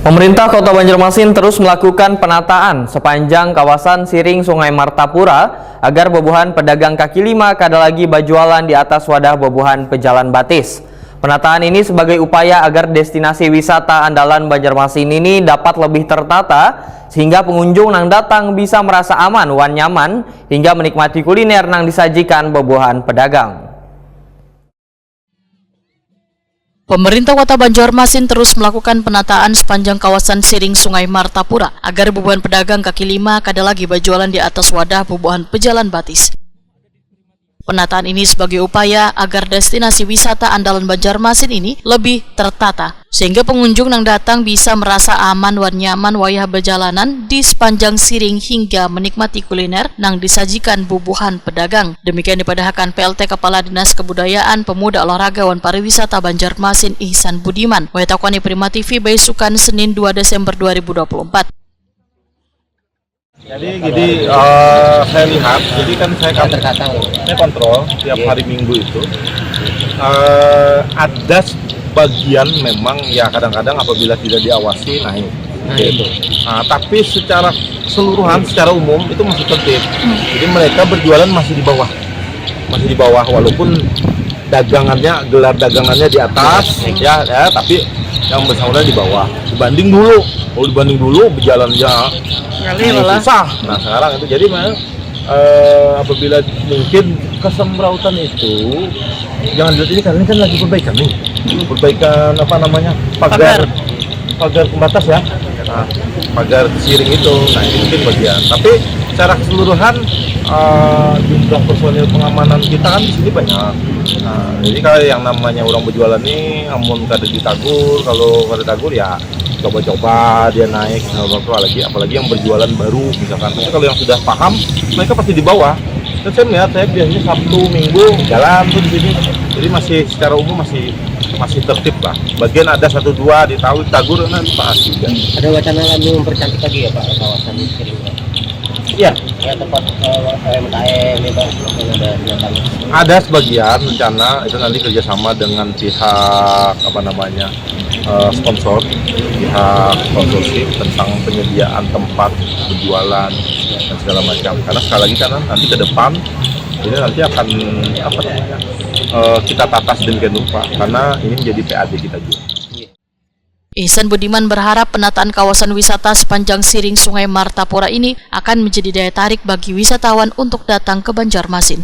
Pemerintah Kota Banjarmasin terus melakukan penataan sepanjang kawasan Siring Sungai Martapura agar bobohan pedagang kaki lima kada lagi berjualan di atas wadah bobohan pejalan batis. Penataan ini sebagai upaya agar destinasi wisata andalan Banjarmasin ini dapat lebih tertata sehingga pengunjung nang datang bisa merasa aman wan nyaman hingga menikmati kuliner nang disajikan bobohan pedagang. Pemerintah Kota Banjarmasin terus melakukan penataan sepanjang kawasan Siring Sungai Martapura agar bobohan pedagang kaki lima kada lagi berjualan di atas wadah bobohan pejalan batis. Penataan ini sebagai upaya agar destinasi wisata andalan Banjarmasin ini lebih tertata, sehingga pengunjung yang datang bisa merasa aman dan nyaman wayah berjalanan di sepanjang Siring hingga menikmati kuliner yang disajikan bobohan pedagang. Demikian dipadahkan PLT Kepala Dinas Kebudayaan, Pemuda, Olahraga dan Pariwisata Banjarmasin Ihsan Budiman, Wayatakoni Prima TV Baisukan Senin 2 Desember 2024. Jadi saya lihat, jadi kan saya kontrol tiap hari Minggu itu ada bagian memang ya kadang-kadang apabila tidak diawasi naik. Gitu. Nah, tapi secara keseluruhan, secara umum itu masih tertib. Jadi mereka berjualan masih di bawah walaupun dagangannya, gelar dagangannya di atas, ya, tapi yang bersangkutan di bawah. Dibanding dulu berjalannya susah. Nah sekarang itu jadi memang apabila mungkin kesemrautan itu jangan dilihat ini karena ini kan lagi perbaikan apa namanya pagar pembatas ya. Nah, pagar Siring itu, nah ini mungkin bagian. Tapi secara keseluruhan jumlah personil pengamanan kita kan di sini banyak. Nah, jadi kalau yang namanya orang berjualan nih, amun kada ditagur, kalau kada tagur ya coba-coba dia naik, apalagi yang berjualan baru misalkan. Tapi kalau yang sudah paham, mereka pasti di bawah. Dan saya melihat saya biasanya Sabtu Minggu jalan tuh di sini. Jadi masih secara umum masih tertib lah. Bagian ada 1-2 ditagur nanti pasti. Ada wacana lagi mempercantik lagi ya Pak kawasan ini? Iya. Ya tempat UMKM itu ada datang. Ada sebagian rencana itu nanti kerjasama dengan pihak sponsor, pihak sponsorship tentang penyediaan tempat berjualan dan segala macam. Karena sekali lagi kan nanti ke depan ini nanti akan kita tata sedemikian rupa karena ini menjadi PAD kita juga. Ihsan Budiman berharap penataan kawasan wisata sepanjang Siring Sungai Martapura ini akan menjadi daya tarik bagi wisatawan untuk datang ke Banjarmasin.